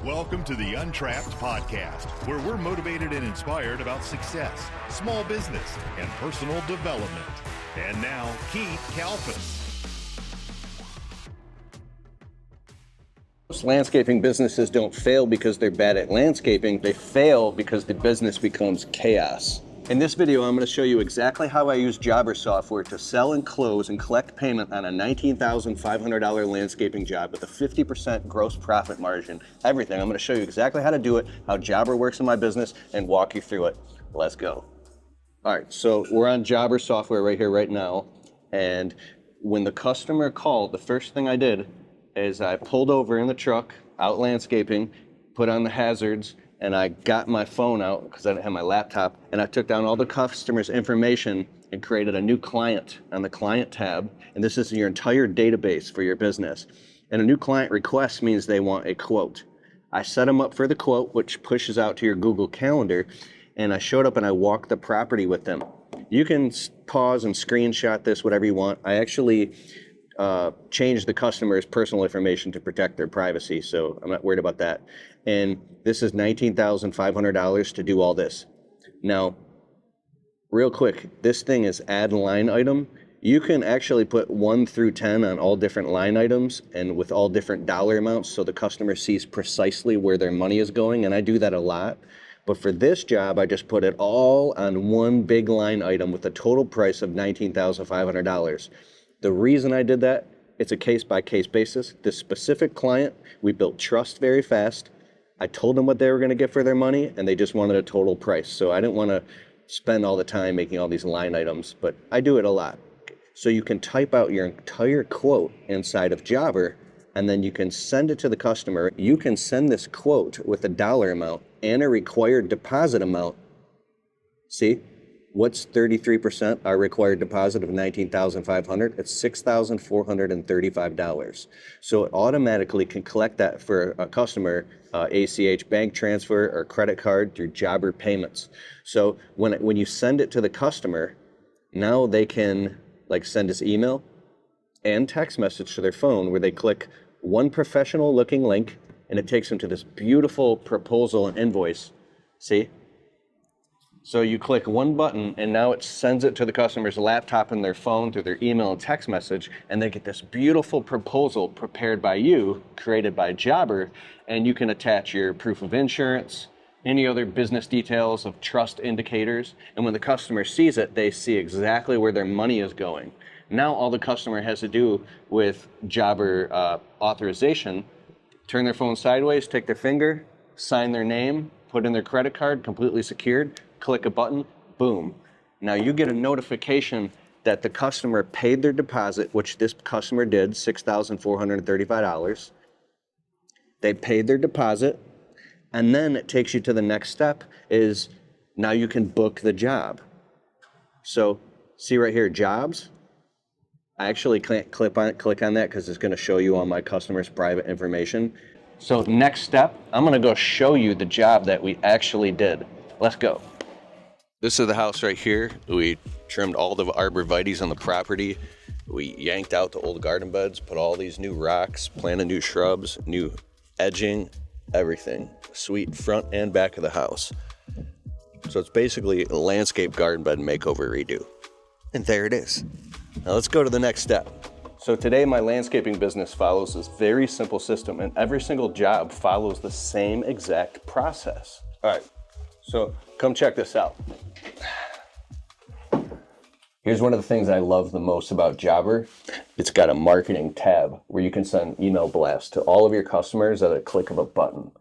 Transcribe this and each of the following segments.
Welcome to the Untrapped podcast, where we're motivated and inspired about success, small business, and personal development. And now, Keith Kalfas. Most landscaping businesses don't fail because they're bad at landscaping. They fail because the business becomes chaos. In this video, I'm going to show you exactly how I use Jobber software to sell and close and collect payment on a $19,500 landscaping job with a 50% gross profit margin. Everything. I'm going to show you exactly how to do it, how Jobber works in my business, and walk you through it. Let's go. All right, so we're on Jobber software right here, right now. And when the customer called, the first thing I did is I pulled over in the truck, out landscaping, put on the hazards, and I got my phone out because I didn't have my laptop, and I took down all the customer's information and created a new client on the client tab. And this is your entire database for your business. And a new client request means they want a quote. I set them up for the quote, which pushes out to your Google Calendar, and I showed up and I walked the property with them. You can pause and screenshot this, whatever you want. I actually change the customer's personal information to protect their privacy, so I'm not worried about that. And this is $19,500 to do all this. Now, real quick, this thing is add line item. You can actually put 1 through 10 on all different line items and with all different dollar amounts so the customer sees precisely where their money is going, and I do that a lot. But for this job, I just put it all on one big line item with a total price of $19,500. The reason I did that, it's a case-by-case basis. This specific client, we built trust very fast. I told them what they were going to get for their money, and they just wanted a total price. So I didn't want to spend all the time making all these line items, but I do it a lot. So you can type out your entire quote inside of Jobber, and then you can send it to the customer. You can send this quote with a dollar amount and a required deposit amount. See? What's 33%? Our required deposit of $19,500. It's $6,435. So it automatically can collect that for a customer, ACH bank transfer or credit card through Jobber payments. So when you send it to the customer, now they can send us email and text message to their phone where they click one professional looking link and it takes them to this beautiful proposal and invoice. See? So you click one button and now it sends it to the customer's laptop and their phone through their email and text message, and they get this beautiful proposal prepared by you, created by Jobber, and you can attach your proof of insurance, any other business details of trust indicators, and when the customer sees it, they see exactly where their money is going. Now all the customer has to do with Jobber authorization, turn their phone sideways, take their finger, sign their name, put in their credit card, completely secured, click a button, boom. Now you get a notification that the customer paid their deposit, which this customer did, $6,435. They paid their deposit, and then it takes you to the next step is now you can book the job. So see right here, jobs. I actually can't click on that because it's going to show you all my customers' private information. So next step, I'm going to go show you the job that we actually did. Let's go. This is the house right here. We trimmed all the arborvitaes on the property. We yanked out the old garden beds, put all these new rocks, planted new shrubs, new edging, everything. Sweet front and back of the house. So it's basically a landscape garden bed makeover redo. And there it is. Now let's go to the next step. So today my landscaping business follows this very simple system, and every single job follows the same exact process. All right, so come check this out. Here's one of the things I love the most about Jobber. It's got a marketing tab where you can send email blasts to all of your customers at a click of a button.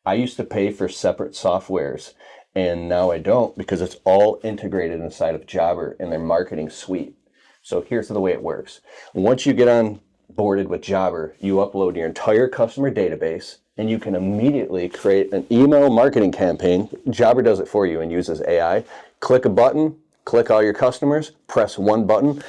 I used to pay for separate softwares, and now I don't because it's all integrated inside of Jobber in their marketing suite. So here's the way it works. Once you get on boarded with Jobber, you upload your entire customer database and you can immediately create an email marketing campaign. Jobber does it for you and uses AI. Click a button, click all your customers, press one button,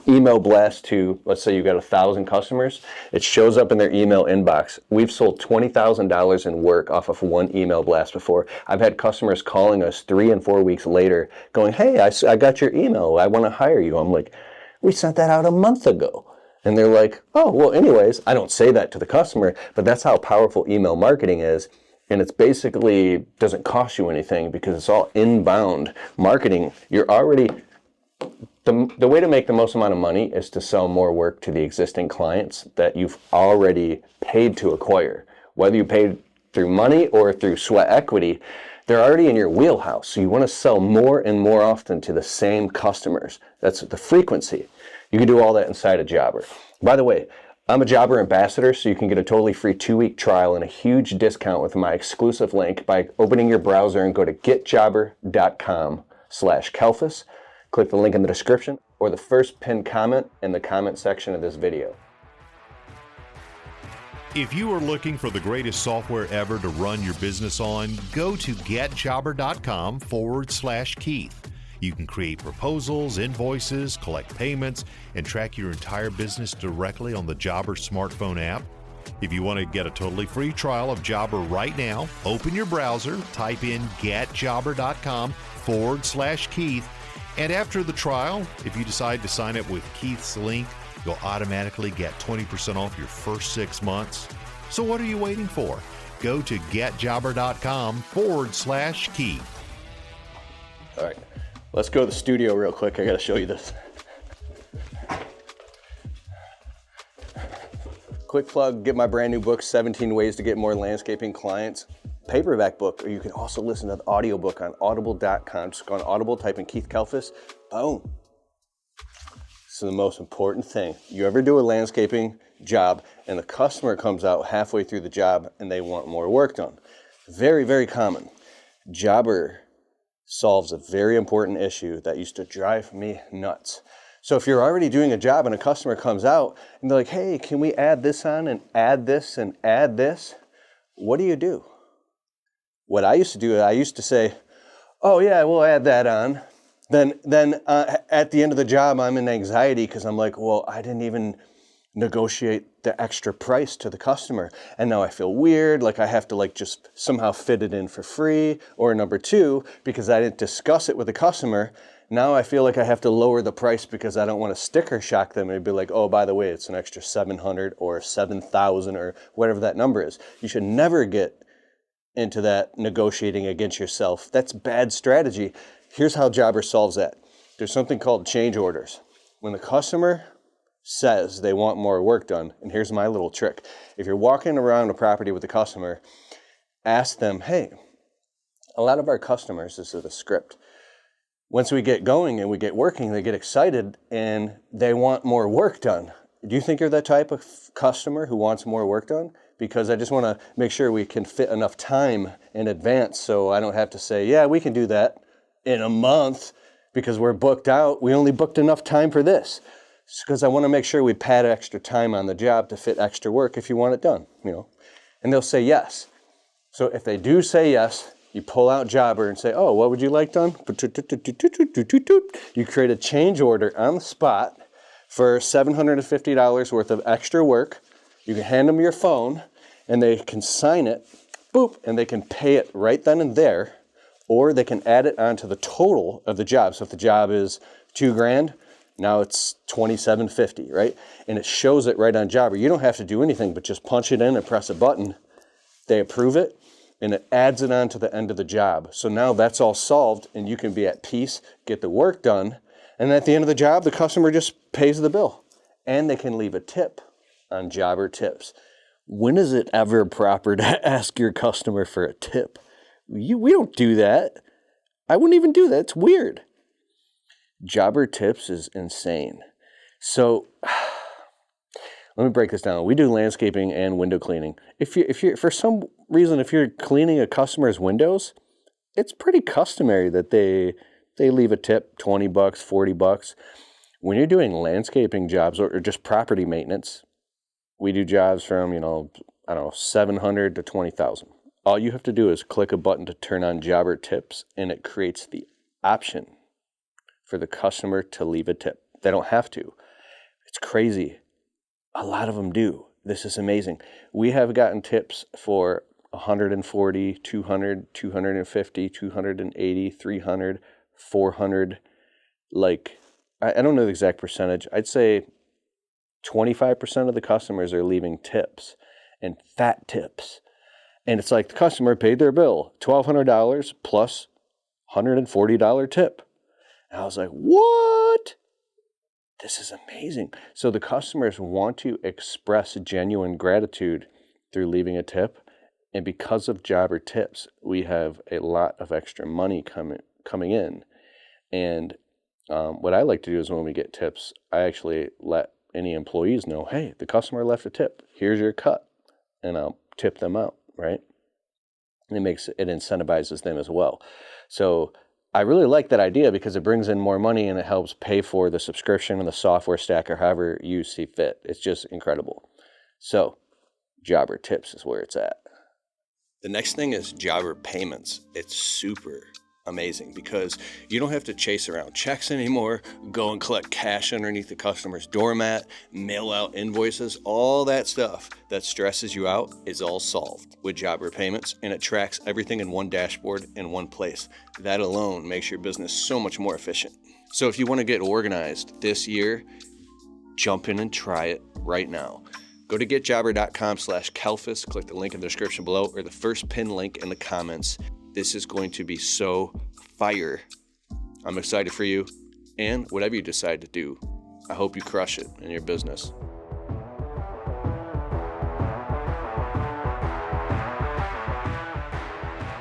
email blast to, let's say you've got 1,000 customers. It shows up in their email inbox. We've sold $20,000 in work off of one email blast before. I've had customers calling us 3 and 4 weeks later going, hey, I got your email. I want to hire you. I'm like, we sent that out a month ago. And they're like, oh, well, anyways, I don't say that to the customer, but that's how powerful email marketing is. And it's basically doesn't cost you anything because it's all inbound marketing. You're already, the way to make the most amount of money is to sell more work to the existing clients that you've already paid to acquire. Whether you paid through money or through sweat equity, they're already in your wheelhouse. So you want to sell more and more often to the same customers. That's the frequency. You can do all that inside of Jobber. By the way, I'm a Jobber ambassador, so you can get a totally free 2-week trial and a huge discount with my exclusive link by opening your browser and go to getjobber.com/Kalfas. Click the link in the description or the first pinned comment in the comment section of this video. If you are looking for the greatest software ever to run your business on, go to getjobber.com/Keith. You can create proposals, invoices, collect payments, and track your entire business directly on the Jobber smartphone app. If you want to get a totally free trial of Jobber right now, open your browser, type in getjobber.com/Keith, and after the trial, if you decide to sign up with Keith's link, you'll automatically get 20% off your first 6 months. So what are you waiting for? Go to getjobber.com/Keith. All right, let's go to the studio real quick. I got to show you this. Quick plug, get my brand new book, 17 Ways to Get More Landscaping Clients. Paperback book, or you can also listen to the audiobook on audible.com. Just go on Audible, type in Keith Kalfas, boom. This is the most important thing. You ever do a landscaping job and the customer comes out halfway through the job and they want more work done? Very, very common. Jobber solves a very important issue that used to drive me nuts. So if you're already doing a job and a customer comes out and they're like, hey, can we add this on and add this and add this? What do? What I used to do, I used to say, oh yeah, we'll add that on. Then at the end of the job, I'm in anxiety because I'm like, well, I didn't even negotiate the extra price to the customer. And now I feel weird, like I have to like just somehow fit it in for free. Or number two, because I didn't discuss it with the customer, now I feel like I have to lower the price because I don't want to sticker shock them and be like, oh, by the way, it's an extra 700 or 7,000 or whatever that number is. You should never get into that negotiating against yourself. That's bad strategy. Here's how Jobber solves that. There's something called change orders. When the customer says they want more work done, and here's my little trick. If you're walking around a property with a customer, ask them, hey, a lot of our customers, this is a script, once we get going and we get working, they get excited and they want more work done. Do you think you're that type of customer who wants more work done? Because I just want to make sure we can fit enough time in advance so I don't have to say, yeah, we can do that in a month because we're booked out. We only booked enough time for this. Because I want to make sure we pad extra time on the job to fit extra work if you want it done, you know. And they'll say yes. So if they do say yes, you pull out Jobber and say, oh, what would you like done? You create a change order on the spot for $750 worth of extra work. You can hand them your phone and they can sign it, boop, and they can pay it right then and there, or they can add it onto the total of the job. So if the job is $2,000, now it's $2,750, right? And it shows it right on Jobber. You don't have to do anything but just punch it in and press a button. They approve it, and it adds it on to the end of the job. So now that's all solved, and you can be at peace, get the work done, and at the end of the job, the customer just pays the bill. And they can leave a tip on Jobber tips. When is it ever proper to ask your customer for a tip? We don't do that. I wouldn't even do that. It's weird. Jobber tips is insane. So let me break this down. We do landscaping and window cleaning. If you for some reason, if you're cleaning a customer's windows, it's pretty customary that they leave a tip, $20, $40. When you're doing landscaping jobs or just property maintenance, we do jobs from, $700 to $20,000. All you have to do is click a button to turn on Jobber tips, and it creates the option for the customer to leave a tip. They don't have to. It's crazy. A lot of them do. This is amazing. We have gotten tips for 140, 200, 250, 280, 300, 400. Like, I don't know the exact percentage. I'd say 25% of the customers are leaving tips, and fat tips. And it's like the customer paid their bill, $1,200 plus $140 tip. And I was like, what? This is amazing. So the customers want to express genuine gratitude through leaving a tip. And because of Jobber tips, we have a lot of extra money coming in. And what I like to do is when we get tips, I actually let any employees know, hey, the customer left a tip. Here's your cut. And I'll tip them out, right? And it incentivizes them as well. So I really like that idea because it brings in more money and it helps pay for the subscription and the software stack or however you see fit. It's just incredible. So Jobber tips is where it's at. The next thing is Jobber payments. It's super amazing because you don't have to chase around checks anymore, go and collect cash underneath the customer's doormat, mail out invoices. All that stuff that stresses you out is all solved with Jobber payments, and it tracks everything in one dashboard in one place. That alone makes your business so much more efficient. So if you want to get organized this year, jump in and try it right now. Go to getjobber.com/Kalfas, click the link in the description below or the first pinned link in the comments. This is going to be so fire. I'm excited for you, and whatever you decide to do, I hope you crush it in your business.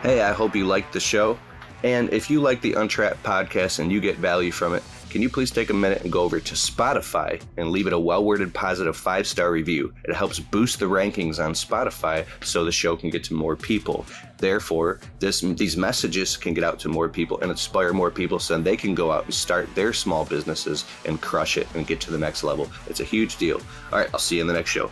Hey, I hope you liked the show. And if you like the Untrapped podcast and you get value from it, can you please take a minute and go over to Spotify and leave it a well-worded positive 5-star review? It helps boost the rankings on Spotify so the show can get to more people. Therefore, these messages can get out to more people and inspire more people so then they can go out and start their small businesses and crush it and get to the next level. It's a huge deal. All right, I'll see you in the next show.